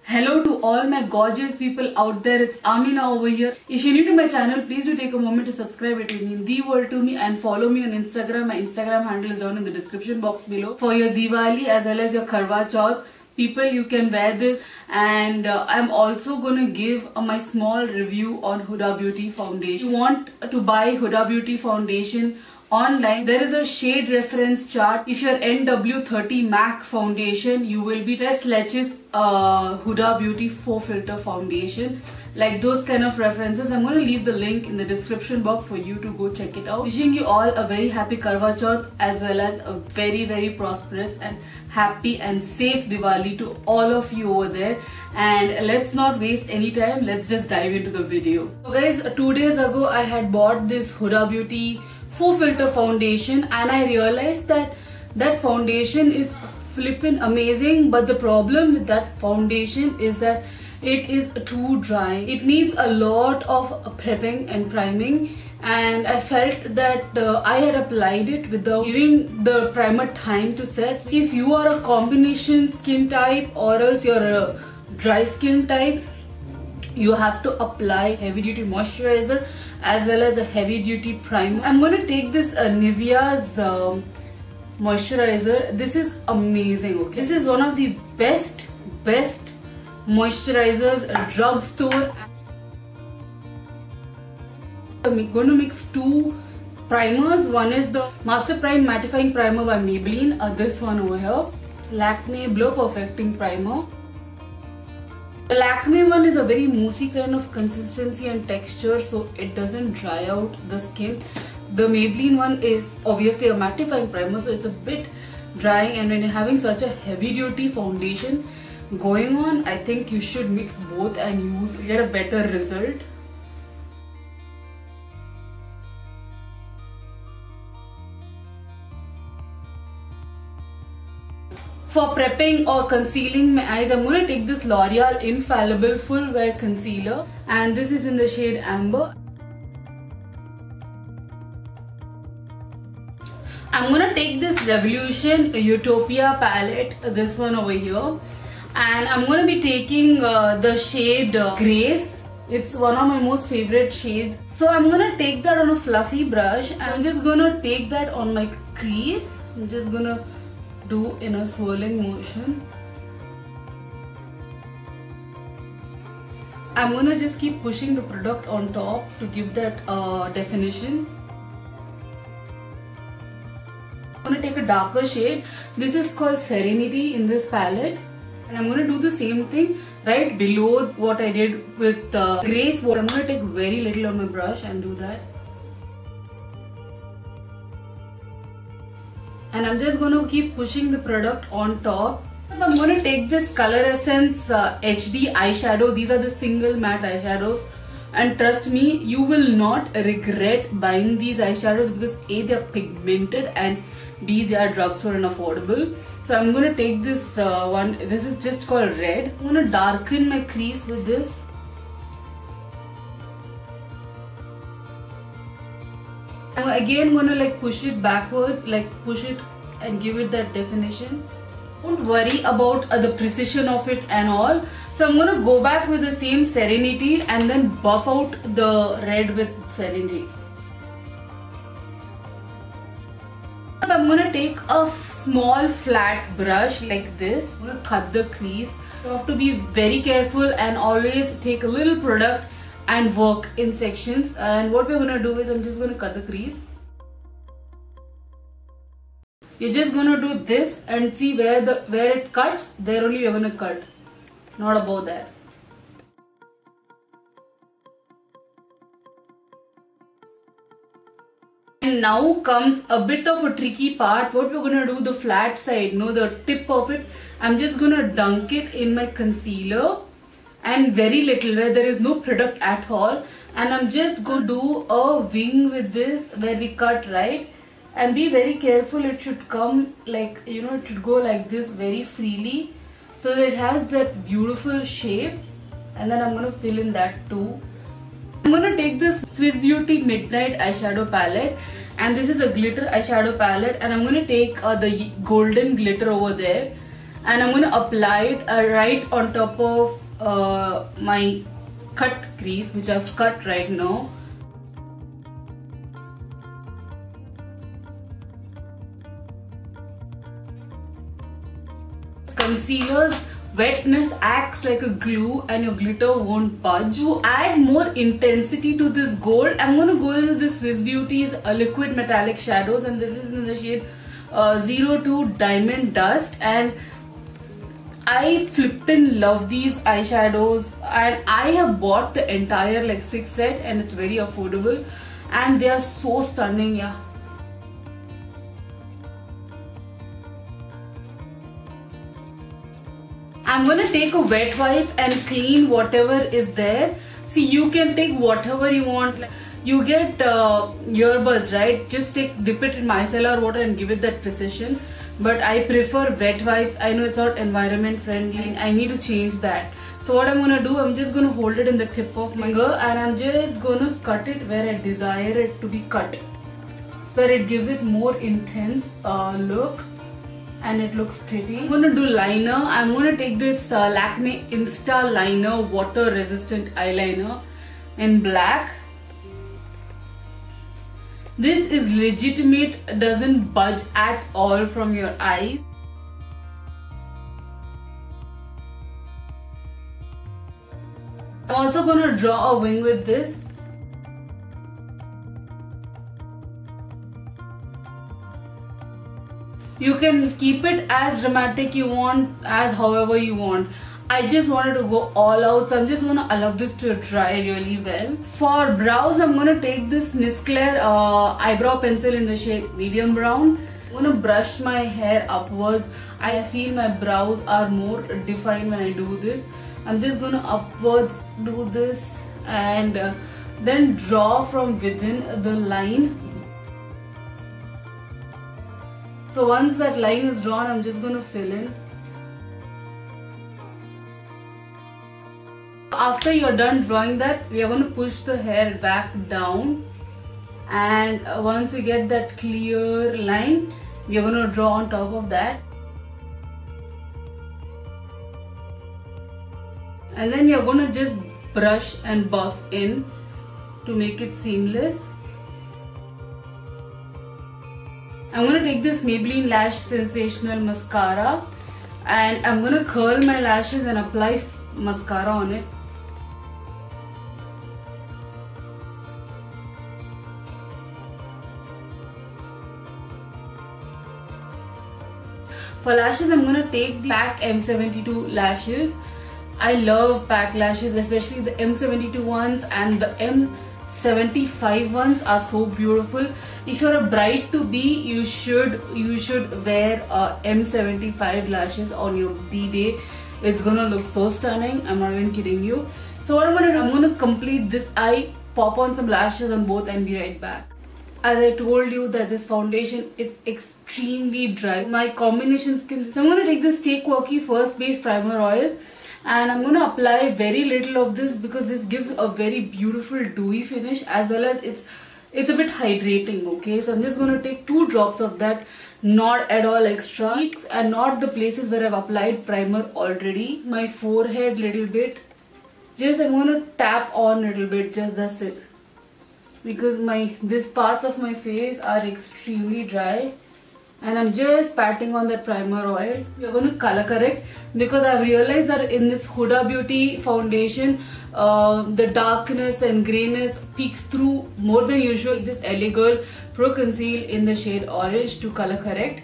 Hello to all my gorgeous people out there, it's Amina over here. If you're new to my channel, please do take a moment to subscribe. It will mean the world to me, and follow me on Instagram. My Instagram handle is down in the description box below. For your Diwali as well as your Karwa Chauth, people, you can wear this. And I'm also gonna give my small review on Huda Beauty foundation. If you want to buy Huda Beauty foundation online, there is a shade reference chart. If you're NW30 MAC foundation, you will be Tres Leches Huda Beauty 4 filter foundation, like those kind of references. I'm going to leave the link in the description box for you to go check it out. Wishing you all a very happy Karwa Chauth as well as a very prosperous and happy and safe Diwali to all of you over there. And let's not waste any time, let's just dive into the video. So guys, 2 days ago I had bought this Huda Beauty 4 filter foundation, and I realized that that foundation is flippin' amazing, but the problem with that foundation is that it is too dry. It needs a lot of prepping and priming, and I felt that I had applied it without giving the primer time to set. So if you are a combination skin type or else you're a dry skin type, you have to apply heavy duty moisturizer as well as a heavy duty primer. I'm going to take this Nivea's moisturizer. This is amazing. Okay, this is one of the best moisturizers at drugstore. I'm going to mix 2 primers. One is the Master Prime Mattifying Primer by Maybelline, this one over here, Lakme Blur Perfecting Primer. The Lakme one is a very moussey kind of consistency and texture, so it doesn't dry out the skin. The Maybelline one is obviously a mattifying primer, so it's a bit drying, and when you're having such a heavy duty foundation going on, I think you should mix both and get a better result. For prepping or concealing my eyes, I'm going to take this L'Oreal Infallible Full Wear Concealer, and this is in the shade Amber. I'm going to take this Revolution Utopia palette, this one over here, and I'm going to be taking the shade Grace. It's one of my most favorite shades. So I'm going to take that on a fluffy brush. I'm just going to take that on my crease. I'm just going to do in a swirling motion. I'm going to just keep pushing the product on top to give that definition. I'm going to take a darker shade. This is called Serenity in this palette, and I'm going to do the same thing right below what I did with Grace. I'm going to take very little on my brush and do that. And I'm just going to keep pushing the product on top. I'm going to take this Color Essence HD eyeshadow. These are the single matte eyeshadows, and trust me, you will not regret buying these eyeshadows because A, they are pigmented, and B, they are drugstore and affordable. So I'm going to take this one. This is just called Red. I'm going to darken my crease with this. I'm again going to like push it backwards, like push it and give it that definition. Don't worry about the precision of it and all. So I'm going to go back with the same Serenity and then buff out the red with Serenity. I'm going to take a small flat brush like this. I'm going to cut the crease. You have to be very careful and always take a little product and work in sections. And what we're going to do is I'm just going to cut the crease. You're just going to do this and see where it cuts, there only you're going to cut, not above that. And now comes a bit of a tricky part. What we're going to do, the flat side, the tip of it, I'm just going to dunk it in my concealer, and very little, where there is no product at all, and I'm just going to do a wing with this where we cut, right? And be very careful, it should come like, it should go like this very freely, so that it has that beautiful shape. And then I'm going to fill in that too. I'm going to take this Swiss Beauty Midnight eyeshadow palette, and this is a glitter eyeshadow palette, and I'm going to take the golden glitter over there, and I'm going to apply it right on top of my cut crease, which I've cut right now. Concealer's wetness acts like a glue and your glitter won't budge. To add more intensity to this gold, I'm going to go into this Swiss Beauty's liquid metallic shadows, and this is in the shade 02 Diamond Dust. And I flippin' love these eyeshadows, and I have bought the entire like 6 set, and it's very affordable and they are so stunning. Yeah. I'm gonna take a wet wipe and clean whatever is there. See, you can take whatever you want. You get earbuds, right? Just dip it in micellar water and give it that precision. But I prefer wet wipes. I know it's not environment friendly. I need to change that. So what I'm gonna do, I'm just gonna hold it in the tip of my finger, and I'm just gonna cut it where I desire it to be cut. So where it gives it more intense look. And it looks pretty. I'm gonna do liner. I'm gonna take this Lakme Insta Liner water resistant eyeliner in black. This is legitimate, doesn't budge at all from your eyes. I'm also gonna draw a wing with this. You can keep it as dramatic you want, as however you want. I just wanted to go all out, so I'm just gonna allow this to dry really well. For brows, I'm gonna take this Miss Claire eyebrow pencil in the shade medium brown. I'm gonna brush my hair upwards. I feel my brows are more defined when I do this. I'm just gonna upwards do this and then draw from within the line. So once that line is drawn, I'm just going to fill in. After you're done drawing that, we are going to push the hair back down. And once you get that clear line, we are going to draw on top of that. And then you're going to just brush and buff in to make it seamless. I'm going to take this Maybelline Lash Sensational Mascara, and I'm going to curl my lashes and apply mascara on it. For lashes, I'm going to take the PAC M72 lashes. I love PAC lashes, especially the M72 ones, and the M75 ones are so beautiful. If you're a bride to be, you should wear M75 lashes on your D-Day. It's gonna look so stunning. I'm not even kidding you. So what I'm gonna do, I'm gonna complete this eye, pop on some lashes on both, and be right back. As I told you that this foundation is extremely dry. My combination skin. So I'm gonna take this Stay Quirky First Base Primer Oil, and I'm going to apply very little of this because this gives a very beautiful dewy finish, as well as it's a bit hydrating. Okay, so I'm just going to take 2 drops of that, not at all extra, and not the places where I've applied primer already. My forehead little bit, just I'm going to tap on a little bit, just that's it, because these parts of my face are extremely dry. And I'm just patting on that primer oil. We're going to color correct because I've realized that in this Huda Beauty foundation, the darkness and grayness peeks through more than usual. This LA Girl Pro Conceal in the shade orange to color correct.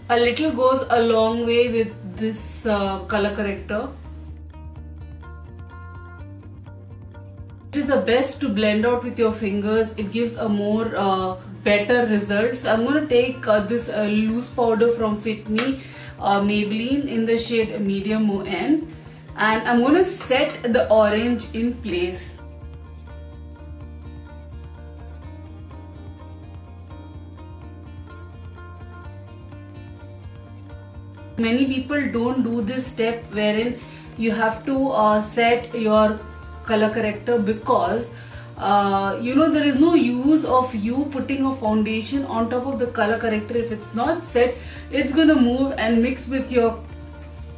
A little goes a long way with this color corrector. It is the best to blend out with your fingers. It gives a more better result. So I'm going to take this loose powder from Fit Me Maybelline in the shade Medium ON, and I'm going to set the orange in place. Many people don't do this step wherein you have to set your color corrector, because there is no use of you putting a foundation on top of the color corrector. If it's not set, it's gonna move and mix with your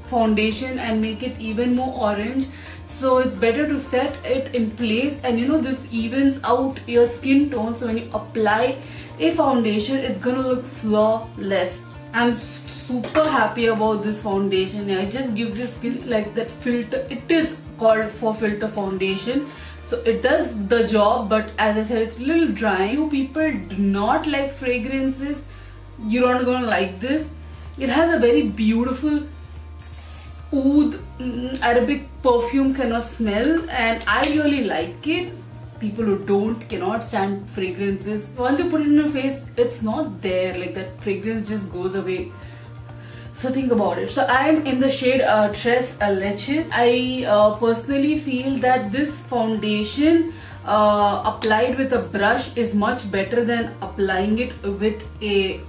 foundation and make it even more orange. So it's better to set it in place, and this evens out your skin tone, so when you apply a foundation, it's gonna look flawless. I'm super happy about this foundation. It just gives your skin like that filter. It is called for filter foundation, so it does the job, but as I said, it's a little dry. You people do not like fragrances, you're not gonna like this. It has a very beautiful oud Arabic perfume kind of smell, and I really like it. People who cannot stand fragrances, once you put it in your face, it's not there, like that fragrance just goes away. So think about it. So I'm in the shade Tres Leches. I personally feel that this foundation applied with a brush is much better than applying it with a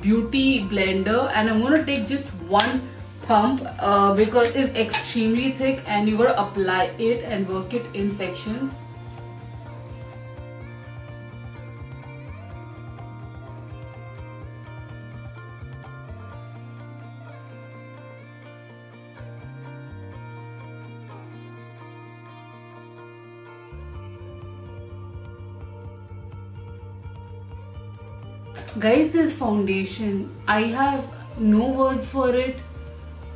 beauty blender, and I'm going to take just one pump because it's extremely thick and you got to apply it and work it in sections. Guys, this foundation, I have no words for it.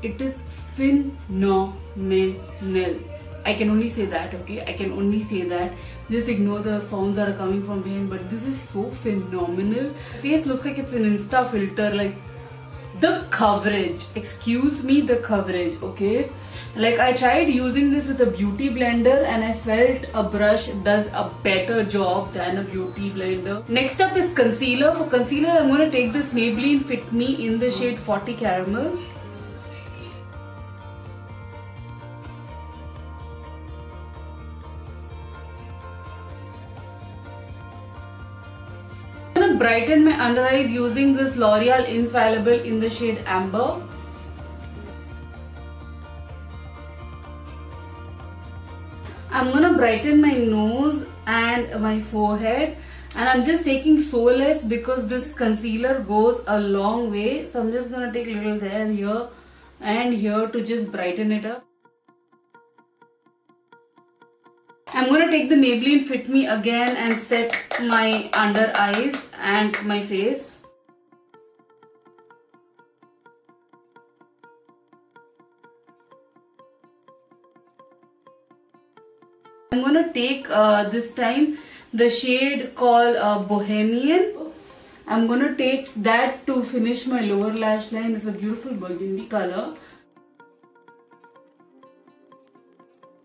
It is phenomenal. I can only say that, okay? I can only say that. Just ignore the sounds that are coming from behind, but this is so phenomenal. Face looks like it's an Insta filter. Like, the coverage, excuse me, the coverage, okay? Like, I tried using this with a beauty blender and I felt a brush does a better job than a beauty blender. Next up is concealer. For concealer, I'm going to take this Maybelline Fit Me in the shade 40 Caramel. I'm going to brighten my under eyes using this L'Oreal Infallible in the shade Amber. I'm gonna brighten my nose and my forehead, and I'm just taking so less because this concealer goes a long way. So I'm just gonna take a little there, here and here to just brighten it up. I'm gonna take the Maybelline Fit Me again and set my under eyes and my face. I'm going to take this time the shade called Bohemian. I'm going to take that to finish my lower lash line. It's a beautiful burgundy color.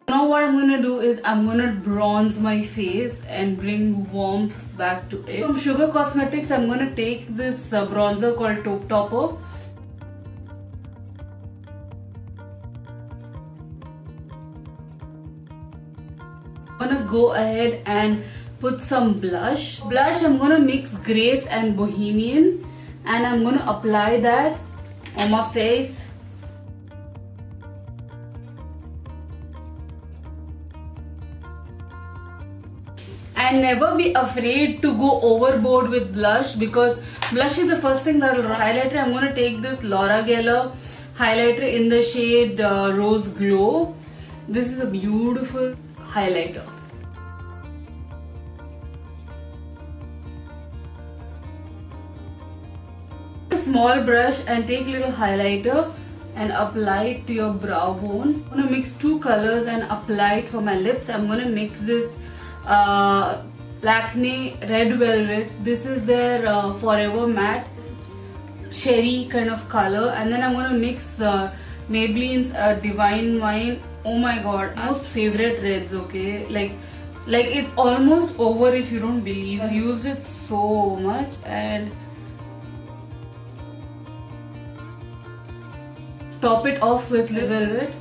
Now what I'm going to do is I'm going to bronze my face and bring warmth back to it. From Sugar Cosmetics, I'm going to take this bronzer called Taupe Topper. I'm gonna go ahead and put some blush. I'm gonna mix Grace and Bohemian, and I'm gonna apply that on my face. And never be afraid to go overboard with blush, because blush is the first thing that will highlight it. I'm gonna take this Laura Geller highlighter in the shade Rose Glow. This is a beautiful highlighter. A small brush and take a little highlighter and apply it to your brow bone. I'm gonna mix two colors and apply it for my lips. I'm gonna mix this Lakme Red Velvet. This is their Forever Matte cherry kind of color, and then I'm gonna mix Maybelline's Divine Wine. Oh my god, most favorite reds, okay? Like it's almost over if you don't believe. I've used it so much. And top it off with Red Velvet.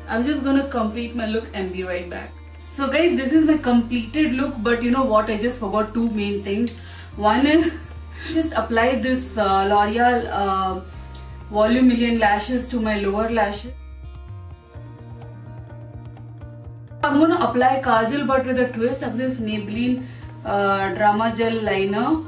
I'm just gonna complete my look and be right back. So guys, this is my completed look, but you know what, I just forgot two main things. One is Just apply this L'Oreal Volume Million Lashes to my lower lashes. I'm going to apply Kajal but with a twist of this Maybelline Drama Gel Liner.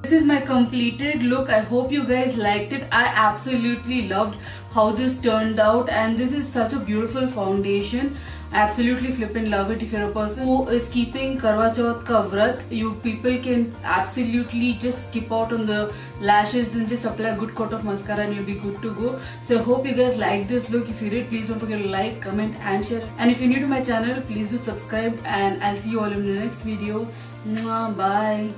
This is my completed look. I hope you guys liked it. I absolutely loved how this turned out, and this is such a beautiful foundation. I absolutely flippin' love it. If you're a person who is keeping Karwa Chauth ka vrat, you people can absolutely just skip out on the lashes and just apply a good coat of mascara and you'll be good to go. So I hope you guys like this look. If you did, please don't forget to like, comment and share. And if you're new to my channel, please do subscribe, and I'll see you all in the next video. Bye.